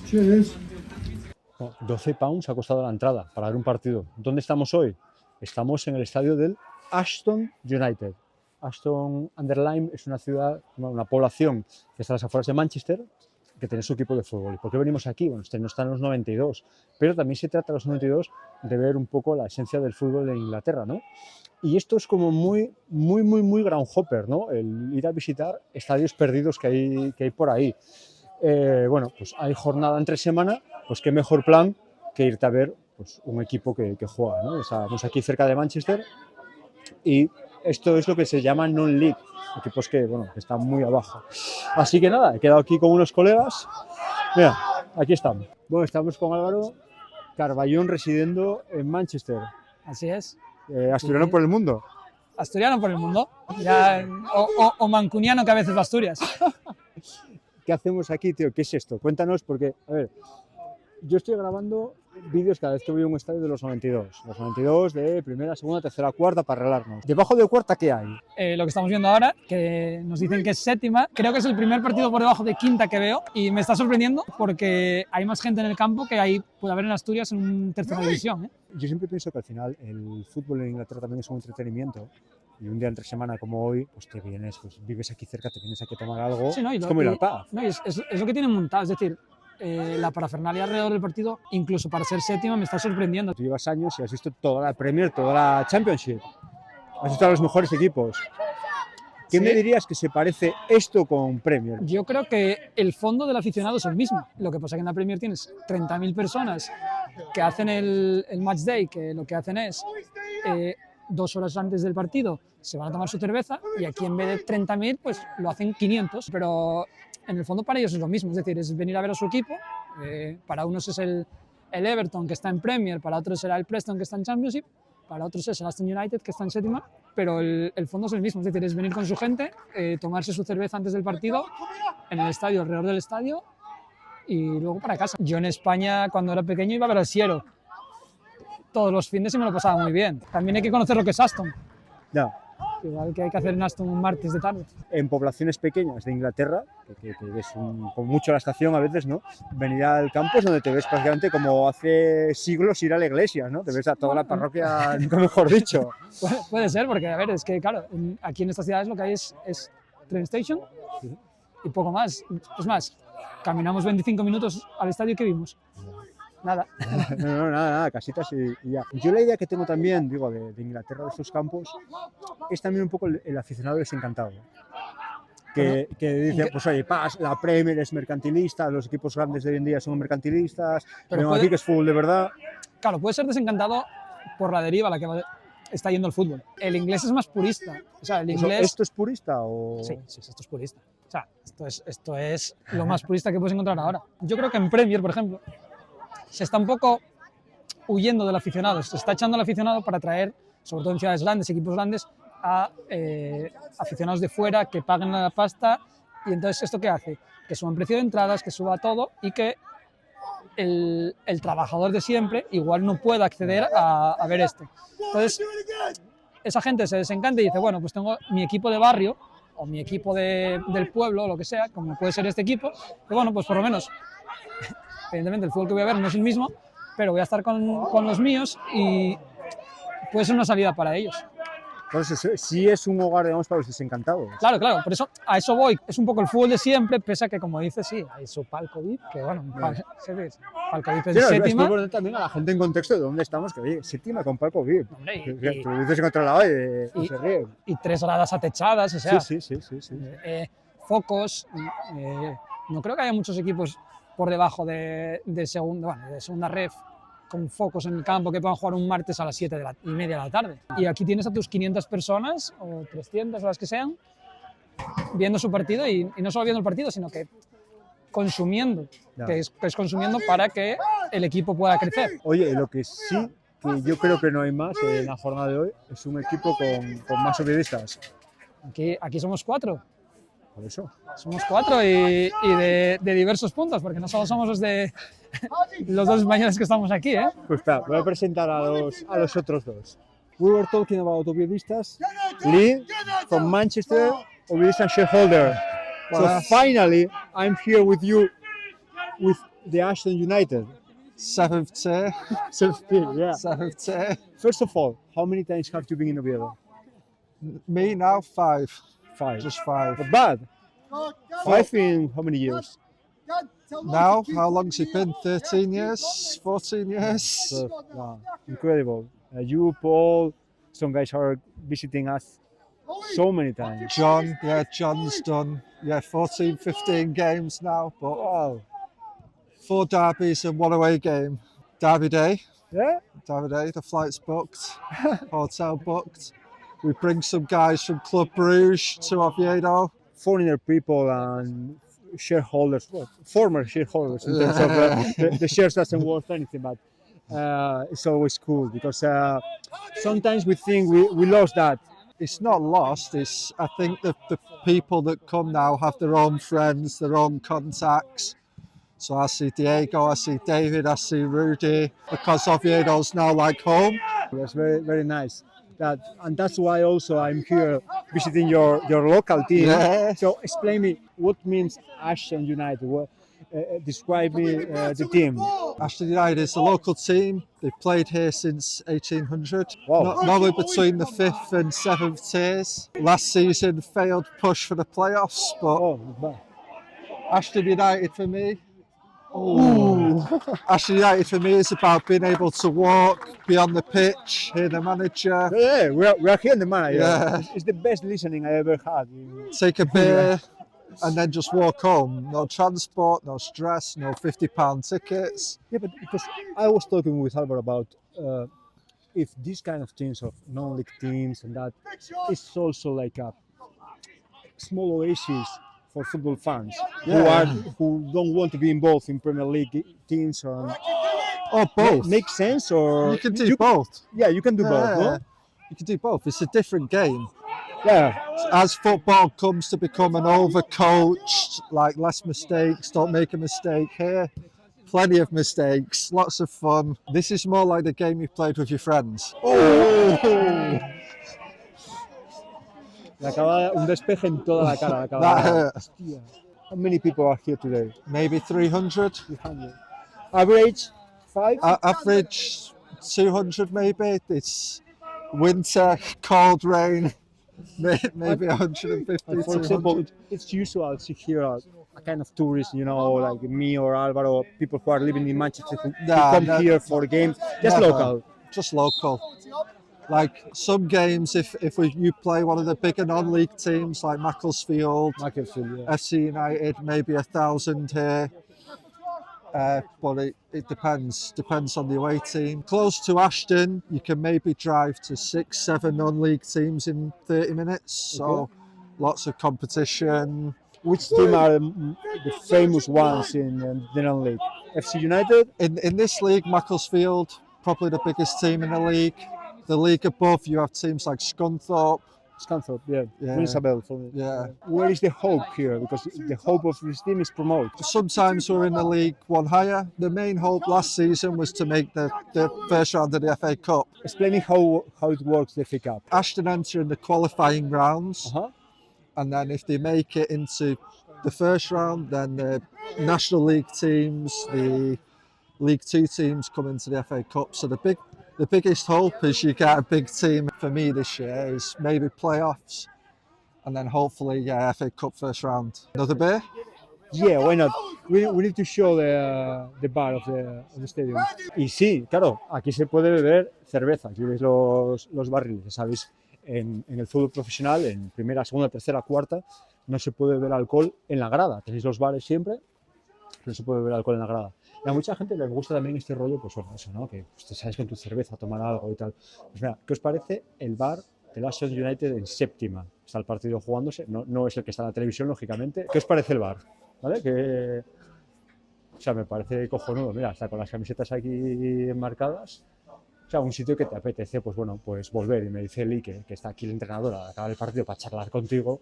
Cheers. 12 pounds ha costado la entrada para ver un partido. ¿Dónde estamos hoy? Estamos en el estadio del Ashton United. Ashton-under-Lyne es una ciudad, una población que está a las afueras de Manchester, que tiene su equipo de fútbol. ¿Y por qué venimos aquí? Bueno, este no está en los 92, pero también se trata en los 92 de ver un poco la esencia del fútbol en Inglaterra, ¿no? Y esto es como muy groundhopper, ¿no? El ir a visitar estadios perdidos que hay por ahí. Bueno, pues hay jornada entre semana, pues qué mejor plan que irte a ver pues, un equipo que juega, ¿no? Estamos aquí cerca de Manchester y esto es lo que se llama non-league, equipos que están muy abajo. Así que nada, he quedado aquí con unos colegas. Mira, aquí estamos. Bueno, estamos con Álvaro Carballón residiendo en Manchester. Así es. Asturiano por el mundo. Asturiano por el mundo. Ya, o mancuniano que a veces va a Asturias. ¿Qué hacemos aquí, tío? ¿Qué es esto? Cuéntanos, porque, a ver, yo estoy grabando vídeos cada vez que voy a un estadio de los 92. Los 92 de primera, segunda, tercera, cuarta, para arreglarnos. ¿Debajo de cuarta qué hay? Lo que estamos viendo ahora, que nos dicen que es séptima, creo que es el primer partido por debajo de quinta que veo y me está sorprendiendo porque hay más gente en el campo que hay, puede haber en Asturias en una tercera división. Yo siempre pienso que al final el fútbol en Inglaterra también es un entretenimiento. Y un día entre semana como hoy, pues te vienes, pues vives aquí cerca, te vienes aquí a tomar algo. Sí, ¿no? Es como ir al pub. No, es lo que tienen montado, es decir, la parafernalia alrededor del partido, incluso para ser séptima, me está sorprendiendo. Tú llevas años y has visto toda la Premier, toda la Championship. Has visto a los mejores equipos. ¿Qué me dirías que se parece esto con Premier? Yo creo que el fondo del aficionado es el mismo. Lo que pasa es que en la Premier tienes 30.000 personas que hacen el match day, que lo que hacen es 2 horas antes del partido se van a tomar su cerveza y aquí en vez de 30.000 pues lo hacen 500, pero en el fondo para ellos es lo mismo, es decir, es venir a ver a su equipo. Para unos es el Everton que está en Premier, para otros será el Preston que está en Championship, para otros es el Aston United que está en séptima, pero el fondo es el mismo, es decir, es venir con su gente, tomarse su cerveza antes del partido, en el estadio, alrededor del estadio y luego para casa. Yo en España cuando era pequeño iba a ver al Siero todos los fines y me lo pasaba muy bien. También hay que conocer lo que es Aston. Ya. Igual que hay que hacer en Aston un martes de tarde. En poblaciones pequeñas de Inglaterra, que ves con mucho la estación a veces, ¿no? Venir al campo es donde te ves prácticamente como hace siglos ir a la iglesia, ¿no? Te ves a toda la parroquia, nunca mejor dicho. Puede ser, porque a ver, es que claro, aquí en estas ciudades lo que hay es train station y poco más. Es más, caminamos 25 minutos al estadio que vimos. Nada. No, nada, casitas y ya. Yo la idea que tengo también, digo, de Inglaterra, de estos campos, es también un poco el aficionado desencantado. Que dice, pues oye, la Premier es mercantilista, los equipos grandes de hoy en día son mercantilistas, pero aquí que es fútbol de verdad. Claro, puede ser desencantado por la deriva a la que está yendo el fútbol. El inglés es más purista. O sea, el inglés... ¿Esto es purista o...? Sí, esto es purista. O sea, esto es lo más purista que puedes encontrar ahora. Yo creo que en Premier, por ejemplo, se está un poco huyendo del aficionado, se está echando al aficionado para traer, sobre todo en ciudades grandes, equipos grandes, a aficionados de fuera que paguen la pasta y entonces ¿esto qué hace? Que suba el precio de entradas, que suba todo y que el trabajador de siempre igual no pueda acceder a ver esto. Entonces esa gente se desencanta y dice, bueno, pues tengo mi equipo de barrio o mi equipo del pueblo o lo que sea, como puede ser este equipo, que bueno, pues por lo menos... Evidentemente el fútbol que voy a ver no es el mismo, pero voy a estar con los míos y puede ser una salida para ellos. Entonces sí es un hogar, digamos, para los desencantados. Claro, por eso a eso voy. Es un poco el fútbol de siempre, pese a que, como dices, sí, hay su palco VIP, que bueno, palco VIP es séptima. Es muy también a la gente en contexto de dónde estamos, que oye, séptima con palco VIP. Hombre, tú lo dices en otro lado y se ríe. Y 3 gradas atechadas, o sea. Sí. Focos, no creo que haya muchos equipos por debajo de segunda ref con focos en el campo que puedan jugar un martes a las 7:30 de la tarde. Y aquí tienes a tus 500 personas, o 300 o las que sean, viendo su partido y no solo viendo el partido, sino que consumiendo, que es consumiendo para que el equipo pueda crecer. Oye, y lo que sí, que yo creo que no hay más en la jornada de hoy, es un equipo con más periodistas. Aquí somos 4. Por eso. Somos 4 y de diversos puntos, porque no solo somos los de los 2 españoles que estamos aquí, ¿eh? Pues espera, voy a presentar a los otros 2. We were talking about Oviedistas. Lee, from Manchester, Oviedista shareholder. So finally, I'm here with you, with the Ashton United. 7th tier. 7th tier, yeah. 7th tier. First of all, how many times have you been in Oviedo? Me now, 5. 5. Just 5. Not bad. 5 in how many years? Now, how long's it been? 13 years? 14 years? So, wow, incredible. You, Paul, some guys are visiting us so many times. John's done 14, 15 games now, but Wow. 4 derbies and 1 away game. Derby day, Yeah? the flight's booked, hotel booked. We bring some guys from Club Bruges to Oviedo. Foreigner people and shareholders, well, former shareholders in terms of the shares doesn't worth anything, but it's always cool because sometimes we think we lost that. It's not lost. I think the people that come now have their own friends, their own contacts. So I see Diego, I see David, I see Rudy, because Oviedo's now like home. That's very, very nice. And that's why also I'm here visiting your local team. Yeah. So explain me what means Ashton United. Describe me the team. Ashton United is a local team. They've played here since 1800. Wow. Normally between the 5th and 7th tiers. Last season failed push for the playoffs, but Oh, not bad. Ashton United for me. Ashton United for me is about being able to walk, be on the pitch, hear the manager, Yeah, we are here in the manager. Yeah. It's the best listening I ever had. take a beer, and then just walk home. No transport, no stress, no £50 tickets. Yeah, but because I was talking with Albert about if these kind of teams of non-league teams and that is also like a small oasis for football fans who don't want to be involved in Premier League teams or Or both. makes sense or You can do both. Yeah, you can do both. Yeah, No? you can do both. It's a different game. Yeah, As football comes to become an overcoached, like less mistakes, don't make a mistake here. Plenty of mistakes, lots of fun. This is more like the game you played with your friends. le acaba un despeje en toda la cara. That hurt. Hostia. How many people are here today? Maybe 300. 300. Average 5? Average 200 maybe. It's winter, cold rain. Maybe 150, And for example, 200. it's usual to hear a kind of tourists, like me or Alvaro, people who are living in Manchester who come here for games, just Never. local. Just local. Like some games, if you play one of the bigger non-league teams like Macclesfield, Macclesfield, yeah. FC United, maybe 1,000 here. But it depends on the away team. Close to Ashton, you can maybe drive to 6, 7 non-league teams in 30 minutes. So Okay. lots of competition. Which team are the famous ones in the non-league? FC United? In this league, Macclesfield, probably the biggest team in the league. The league above, you have teams like Scunthorpe. Scunthorpe, yeah. Yeah. Rings a bell for me. Yeah. Where is the hope here? Because the hope of this team is promote. Sometimes we're in the league one higher. The main hope last season was to make the first round of the FA Cup. Explaining how it works, the FA Cup. Ashton enter in the qualifying rounds, Uh-huh. and then if they make it into the first round, then the National League teams, the League Two teams come into the FA Cup. So the biggest hope is you get a big team. For me this year is maybe playoffs, and then hopefully FA Cup first round. Another beer? Yeah, why not? We need to show the bar of the stadium. Y sí, claro, aquí se puede beber cerveza. Aquí veis los barriles, ya sabéis. En el fútbol profesional, en primera, segunda, tercera, cuarta, no se puede beber alcohol en la grada. Tenéis los bares siempre, pero no se puede beber alcohol en la grada. Y a mucha gente les gusta también este rollo, pues bueno, eso, ¿no? Que pues, te sales con tu cerveza a tomar algo y tal. Pues mira, ¿qué os parece el bar del Ashton United en séptima? Está el partido jugándose, no es el que está en la televisión, lógicamente. ¿Qué os parece el bar? ¿Vale? O sea, me parece cojonudo, mira, está con las camisetas aquí enmarcadas. O sea, un sitio que te apetece, pues bueno, pues volver. Y me dice Eli, que está aquí el entrenador al acabar el partido para charlar contigo.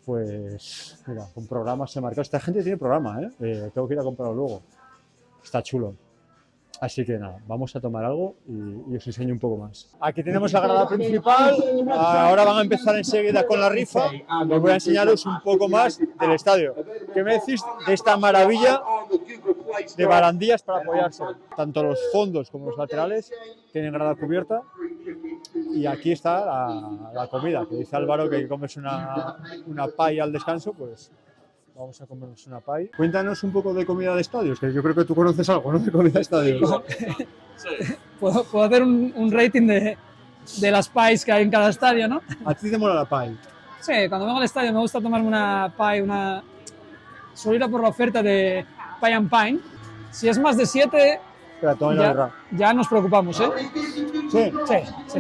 Pues, mira, con programas se marcó. Esta gente tiene programa, ¿eh? Tengo que ir a comprarlo luego. Está chulo. Así que nada, vamos a tomar algo y os enseño un poco más. Aquí tenemos la grada principal, ahora van a empezar enseguida con la rifa. Os voy a enseñaros un poco más del estadio. ¿Qué me decís de esta maravilla de barandillas para apoyarse? Tanto los fondos como los laterales tienen grada cubierta. Y aquí está la comida, que dice Álvaro que comes una paella al descanso, pues vamos a comernos una pie. Cuéntanos un poco de comida de estadios, que yo creo que tú conoces algo, ¿no? De comida de estadios. Puedo hacer un rating de las pies que hay en cada estadio, ¿no? ¿A ti te mola la pie? Sí, cuando vengo al estadio me gusta tomarme una pie, suelo ir a por la oferta de pie and pine. Si es más de 7, Espera, toma la guerra. ya nos preocupamos, ¿eh? Sí. Sí.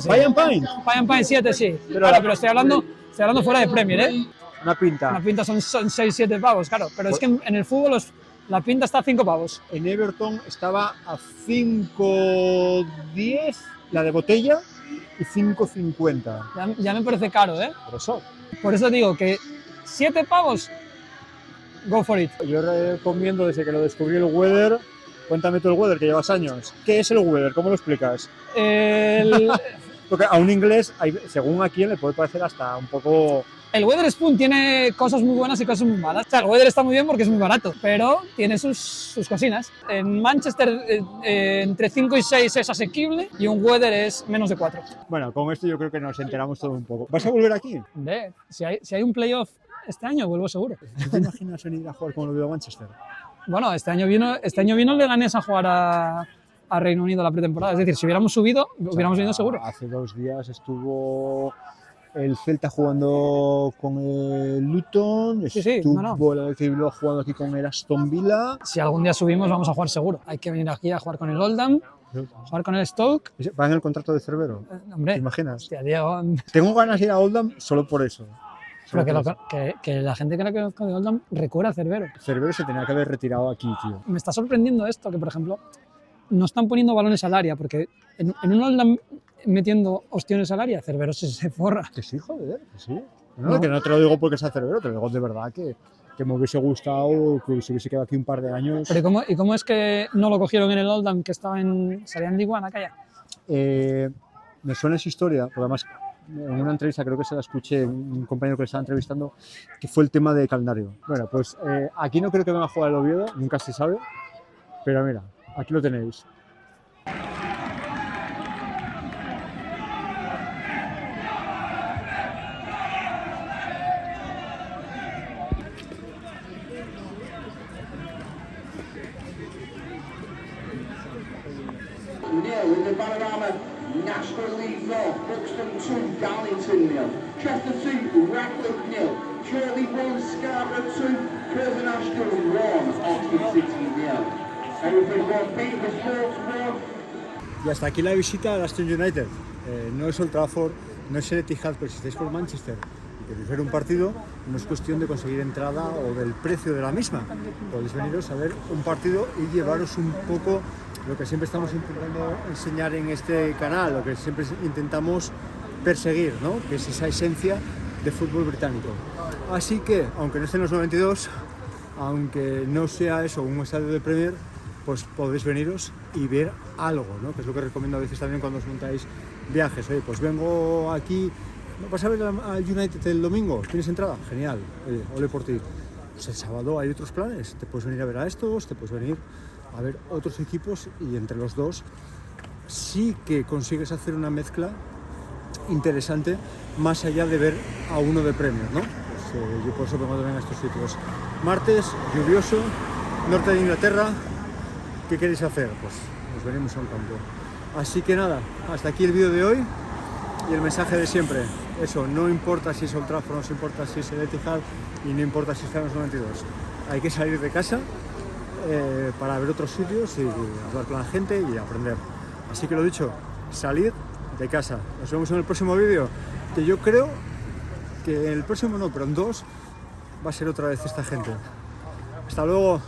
¿Pie and pine? Pie and pine 7, sí. Pero Claro, pero estoy hablando fuera de Premier, ¿eh? Una pinta. Una pinta son 6-7 pavos, claro. Pero es que en el fútbol la pinta está a 5 pavos. En Everton estaba a 5,10 la de botella y 5,50. Ya me parece caro, ¿eh? Por eso. Por eso digo que 7 pavos, go for it. Yo recomiendo desde que lo descubrí el Weather. Cuéntame tú el Weather, que llevas años. ¿Qué es el Weather? ¿Cómo lo explicas? Porque a un inglés, según a quien, le puede parecer hasta un poco... El Wetherspoon tiene cosas muy buenas y cosas muy malas. O sea, el Weather está muy bien porque es muy barato, pero tiene sus cosinas. En Manchester entre 5 y 6 es asequible y un Weather es menos de 4. Bueno, con esto yo creo que nos enteramos todo un poco. ¿Vas a volver aquí? Si hay un playoff este año, vuelvo seguro. ¿Te imaginas venir a jugar con el Oviedo Manchester? Bueno, este año vino el Leganés a jugar a Reino Unido la pretemporada. Es decir, si hubiéramos subido, hubiéramos venido seguro. Hace 2 días estuvo el Celta jugando con el Luton, estuvo el Athletic Bilbao jugando aquí con el Aston Villa. Si algún día subimos, vamos a jugar seguro. Hay que venir aquí a jugar con el Oldham, jugar con el Stoke. ¿Va en el contrato de Cervero? Hombre, ¿Te imaginas? Hostia, Diego. Tengo ganas de ir a Oldham solo por eso. Pero que la gente que la conozca de Oldham recuerda a Cervero. Cervero se tenía que haber retirado aquí, tío. Me está sorprendiendo esto, que por ejemplo no están poniendo balones al área, porque en un Oldham metiendo ostiones al área, Cervero se forra. Que sí, joder, que sí. No, que no te lo digo porque sea Cervero, te lo digo de verdad que me hubiese gustado que se hubiese quedado aquí un par de años. Pero ¿y cómo es que no lo cogieron en el Oldham, que estaba salía en League One, acá ya? Me suena esa historia, porque además en una entrevista, creo que se la escuché, un compañero que le estaba entrevistando, que fue el tema de calendario. Bueno, pues aquí no creo que venga a jugar el Oviedo, nunca se sabe, pero mira, aquí lo tenéis. In the Panorama National League North, Buxton 2, Darlington 0, Chester 2, Radcliffe 0, Shirley 1, Scarborough 2, Curzon Ashton 1, Oxford City 0. Everything 1, Peterborough Sports 1. Y hasta aquí la visita al Aston United. No es Old Trafford, no es el Etihad, pero si estáis por Manchester y queréis ver un partido, no es cuestión de conseguir entrada o del precio de la misma. Podéis veniros a ver un partido y llevaros un poco lo que siempre estamos intentando enseñar en este canal, lo que siempre intentamos perseguir, ¿no? Que es esa esencia de fútbol británico. Así que, aunque no estén los 92, aunque no sea eso un estadio de Premier, pues podéis veniros y ver algo, ¿no? Que es lo que recomiendo a veces también cuando os montáis viajes. Oye, pues vengo aquí, ¿vas a ver al United el domingo? ¿Tienes entrada? Genial, ole por ti. Pues el sábado hay otros planes, te puedes venir a ver a estos, te puedes venir a ver otros equipos y entre los dos sí que consigues hacer una mezcla interesante más allá de ver a uno de Premier, ¿no? Pues, yo por eso vengo también a estos sitios. Martes, lluvioso, norte de Inglaterra, ¿qué queréis hacer? Pues nos venimos a un campo. Así que nada, hasta aquí el vídeo de hoy y el mensaje de siempre. Eso, no importa si es Old Trafford, no importa si es el Etihad y no importa si está en los 92. Hay que salir de casa para ver otros sitios y hablar con la gente y aprender. Así que lo dicho, salid de casa. Nos vemos en el próximo vídeo, que yo creo que en el próximo no, pero en 2 va a ser otra vez esta gente. Hasta luego.